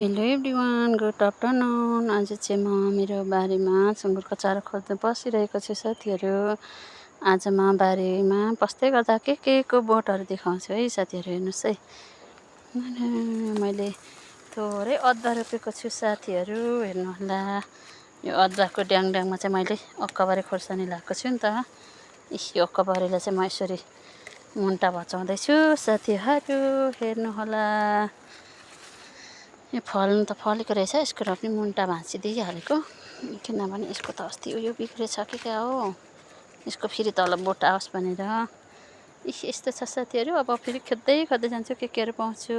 Hello everyone, good afternoon. आज चाहिँ म मेरो बारीमा सुँगुरको चारो खोज्न बसिरहेको छु साथीहरू। आज म बारीमा बस्दै गर्दा के को बोटहरू देखाउँछु है साथीहरू। हेर्नुहोस् है, मैले थोरै अदुवा रोपेको छु साथीहरू। हेर्नुहोला, यो अदुवाको ड्याङमा चाहिँ मैले अक्काबारी खोर्सानी लगाएको छु नि त। यो अक्काबारीलाई चाहिँ म यसरी मुन्टा भचाउँदैछु साथीहरू। हेर्नुहोला, यो फल्नु त फलेको रहेछ। यसको र पनि मुन्टा भाँचिदिइहालेको, किनभने यसको त अस्ति उयो बिग्रेछ कि क्या हो। यसको फेरि तल बोट आओस् भनेर। यस्तो छ साथीहरू। अब फेरि खोज्दै जान्छु केहरू पाउँछु।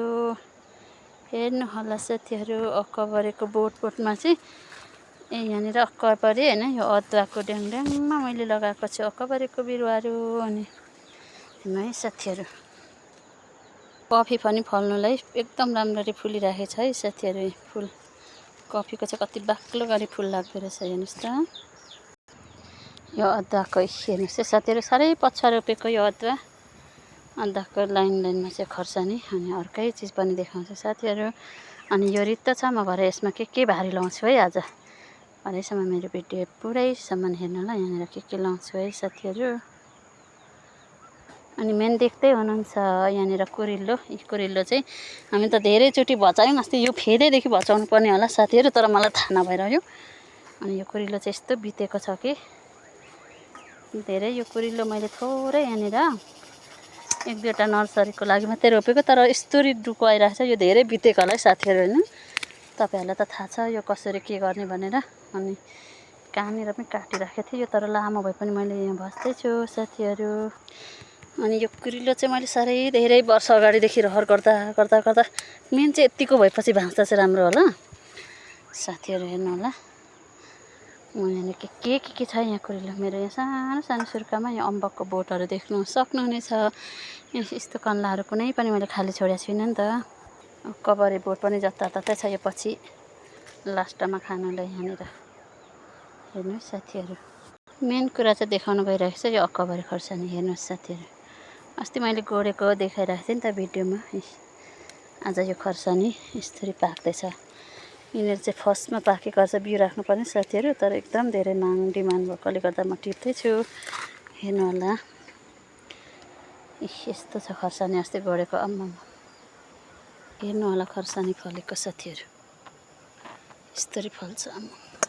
हेर्नु होला साथीहरू, अक्काबारीको बोटमा चाहिँ यहाँनिर अक्काबारी होइन, यो अदुवाको ड्याङमा मैले लगाएको छु अक्काबारीको बिरुवाहरू। अनि हेर्नु है साथीहरू, कफी पनि फल्नुलाई एकदम राम्ररी फुलिरहेको छ है साथीहरू। फुल कफीको चाहिँ कति बाक्लो गरी फुल लाग्दो रहेछ। हेर्नुहोस् त, यो अदुवाको हेर्नुहोस् है साथीहरू, साह्रै पछा रोपेको यो अदुवाको लाइनमा चाहिँ खोर्सानी अनि अर्कै चिज पनि देखाउँछु साथीहरू। अनि यो रित्तो छ, म भरे यसमा के भारी लाउँछु है आज। भरेसम्म मेरो भिडियो पुरैसम्म हेर्नु ल, यहाँनिर के लाउँछु है साथीहरू। अनि मेन देख्दै हुनुहुन्छ यहाँनिर कुरिल्लो। यो कुरिल्लो चाहिँ हामी त धेरैचोटि भचायौँ। अस्ति यो फेदैदेखि भचाउनु पर्ने होला साथीहरू, तर मलाई थाहा नभइरह्यो। अनि यो कुरिल्लो चाहिँ यस्तो बितेको छ कि धेरै। यो कुरिल्लो मैले थोरै यहाँनिर एक दुईवटा नर्सरीको लागि मात्रै रोपेको, तर यस्तो डुको आइरहेको छ। यो धेरै बितेको होला है साथीहरू। होइन, तपाईँहरूलाई त थाहा छ यो कसरी के गर्ने भनेर। अनि कहाँनिर पनि काटिराखेको थिएँ यो, तर लामो भए पनि मैले यहाँ बस्दैछु साथीहरू। अनि यो कुरिल्लो चाहिँ मैले साह्रै धेरै वर्ष अगाडिदेखि रहर गर्दा मेन चाहिँ यत्तिको भएपछि भाँच्दा चाहिँ राम्रो होला साथीहरू। हेर्नु होला, यहाँनिर के छ यहाँ कुरिल्लो। मेरो यहाँ सानो सुर्खामा यहाँ अम्बकको बोटहरू देख्नु सक्नुहुनेछ। यस्तो कन्लाहरू कुनै पनि मैले खाली छोडेको छुइनँ नि त। अक्काबारी बोट पनि जताततै छ यो पछि लास्टमा खानुलाई। यहाँनिर हेर्नुहोस् साथीहरू, मेन कुरा चाहिँ देखाउन गइरहेको छ यो अक्काबारी खोर्सानी। हेर्नुहोस् साथीहरू, अस्ति मैले गोडेको देखाइरहेको थिएँ नि त भिडियोमा। आज यो खोर्सानी यसरी पाक्दैछ। यिनीहरू चाहिँ फर्स्टमा पाकेको रहेछ, बिउ राख्नुपर्ने साथीहरू, तर एकदम धेरै डिमान्ड भएकोले गर्दा म टिप्दैछु। हेर्नु होला, यस्तो छ खोर्सानी अस्ति गोडेको। आम्मामा, हेर्नु होला खोर्सानी फलेको साथीहरू, यस्तरी फल्छ।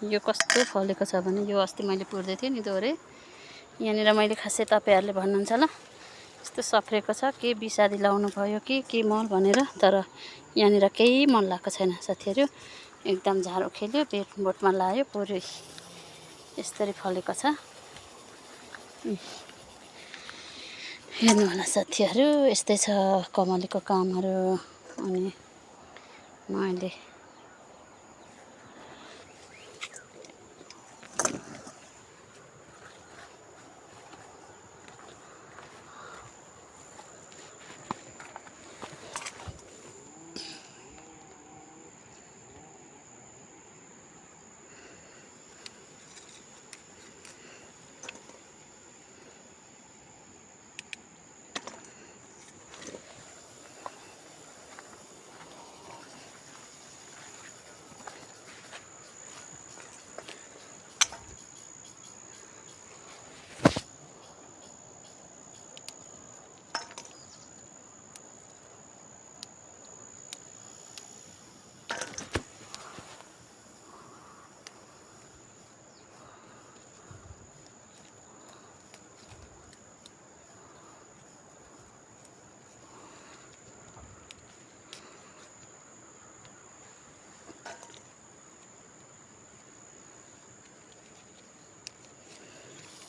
यो कस्तो फलेको छ भने, यो अस्ति मैले पुर्दै थिएँ नि दोहोरे। यहाँनिर मैले खासै तपाईँहरूले भन्नुहुन्छ ल, यस्तो सफ्रेको छ, के बिसादी लाउनु भयो के मल भनेर। तर यहाँनिर केही मल लगाएको छैन साथीहरू। एकदम झारो खेल्यो, बोटमा लायो, पुरै यस्तरी फलेको छ। हेर्नु होला साथीहरू, यस्तै छ कमलेको कामहरू। अनि मैले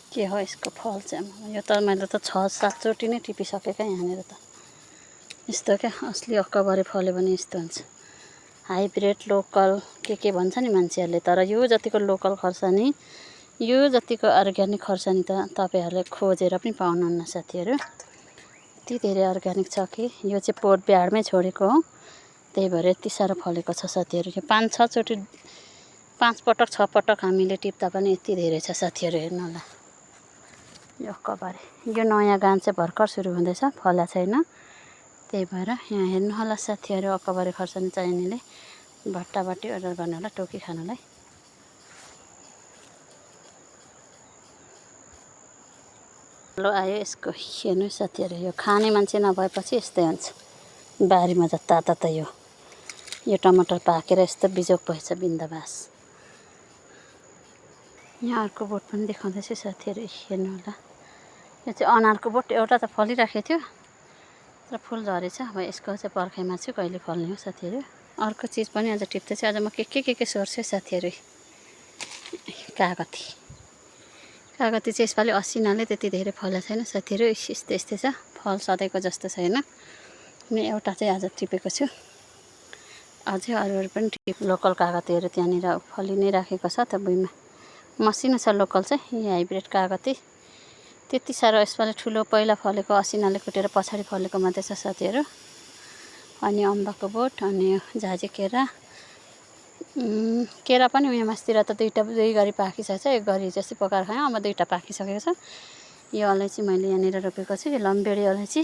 के हो यसको फल चाहिँ। यो त मैले त 6-7 चोटि नै टिपिसकेँ क्या। यहाँनिर त यस्तो क्या, असली अक्काबारी फल्यो भने यस्तो हुन्छ। हाइब्रिड लोकल के भन्छ नि मान्छेहरूले, तर यो जतिको लोकल खोर्सानी, यो जतिको अर्ग्यानिक खोर्सानी त तपाईँहरूले खोजेर पनि पाउनुहुन्न साथीहरू। यति धेरै अर्ग्यानिक छ कि यो चाहिँ पोट बिहाडमै छोडेको हो, त्यही भएर यति साह्रो फलेको छ साथीहरू। यो 5-6 चोटि, 5 पटक 6 पटक हामीले टिप्दा पनि यति धेरै छ साथीहरू। हेर्नु होला, यो अक्काबारी, यो नयाँ गान चाहिँ भर्खर सुरु हुँदैछ, फला छैन। त्यही भएर यहाँ हेर्नु होला साथीहरू, अक्काबारी खोर्सानी चाहिनेले भट्टाभट्टी अर्डर गर्ने होला टोकी खानुलाई। हेलो आयो यसको। हेर्नु साथीहरू, यो खाने मान्छे नभएपछि यस्तै हुन्छ। बारीमा त ताता यो टमाटर पाकेर यस्तो बिजोक भएछ बिन्दाबास। यहाँ अर्को बोट पनि देखाउँदैछु साथीहरू, हेर्नु होला। यो चाहिँ अनारको बोट, एउटा त फलिराखेको थियो तर फुल झरेछ। अब यसको चाहिँ पर्खाइमा छु कहिले फल्ने हो साथीहरू। अर्को चिज पनि आज टिप्दैछु। आज म के सोर्छु साथीहरू। कागती चाहिँ यसपालि असिनाले त्यति धेरै फलेको छैन साथीहरू। यस्तै छ, फल सधैँको जस्तो छैन। अनि एउटा चाहिँ आज टिपेको छु। अझै अरू पनि लोकल कागतीहरू त्यहाँनिर फलि नै राखेको छ त भुइँमा। मसिनो छ लोकल चाहिँ, यो हाइब्रिड कागती त्यति साह्रो यसपालि ठुलो पहिला फलेको असिनाले कुटेर पछाडि फलेको मात्रै छ साथीहरू। अनि अम्बाको बोट, अनि झाजी केरा पनि उयो मास्तिर त दुई गरी पाकिसकेको छ। एक गरी जस्तै पकाएर खाएँ, अब 2टा पाकिसकेको छ। यो अलैँची मैले यहाँनिर रोपेको छु, यो लम्बेडी अलैँची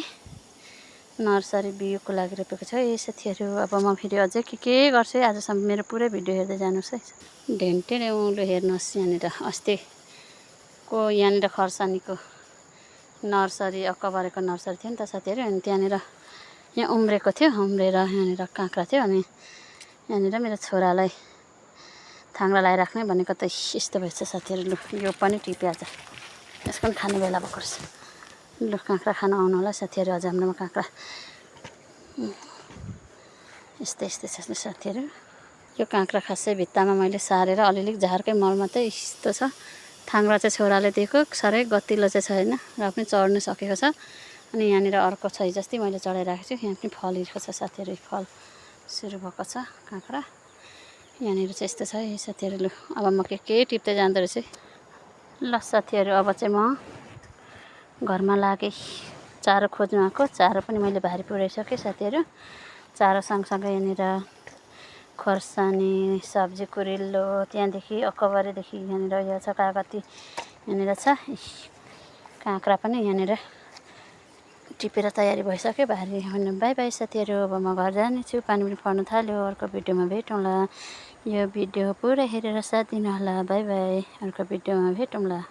नर्सरी बिउको लागि रोपेको छ। यही साथीहरू, अब म फेरि अझै के गर्छु आजसम्म मेरो पुरै भिडियो हेर्दै जानुहोस् है। ढेन्टे उँलो हेर्नुहोस्, यहाँनिर अस्तिको यहाँनिर खर्सानीको नर्सरी अक्कबरेको नर्सरी थियो नि त साथीहरू। अनि त्यहाँनिर यहाँ उम्रेको थियो, उम्रेर यहाँनिर काँक्रा थियो। अनि यहाँनिर मेरो छोरालाई थाङ्रा लगाइराख्ने भनेको त यस्तो भएछ साथीहरू। लु यो पनि टिप्यो आज, यसको पनि खाने बेला भएको रहेछ। लु काँक्रा खान आउनु होला साथीहरू। आज हाम्रोमा काँक्रा यस्तै छ साथीहरू। यो काँक्रा खासै भित्तामा मैले सारेर अलिअलि झारकै मल मात्रै यस्तो छ। थाङ्रा चाहिँ छोराले दिएको, साह्रै गतिलो चाहिँ छैन र पनि चढ्नु सकेको छ। अनि यहाँनिर अर्को छ जस्तै मैले चढाइराखेको छु। यहाँ पनि फलिरहेको छ साथीहरू, फल सुरु भएको छ काँक्रा। यहाँनिर चाहिँ यस्तो छ है साथीहरू। लु अब म के टिप्दै जाँदो रहेछु। ल साथीहरू, अब चाहिँ म घरमा लागेँ चारो खोज्नु आएको। चारो पनि मैले भारी पुऱ्याइसकेँ साथीहरू। चारो सँगसँगै यहाँनिर खोर्सानी, सब्जी कुरिल्लो, त्यहाँदेखि अक्कबरेदेखि यहाँनिर यो छ कागती, यहाँनिर छ काँक्रा पनि यहाँनिर टिपेर तयारी भइसक्यो। भारी बाई बाई साथीहरू, अब म घर जानेछु, पानी पनि पर्नु थाल्यो। अर्को भिडियोमा भेटौँला। यो भिडियो पुरै हेरेर साथ दिनु होला। बाई बाई, अर्को भिडियोमा भेटौँला।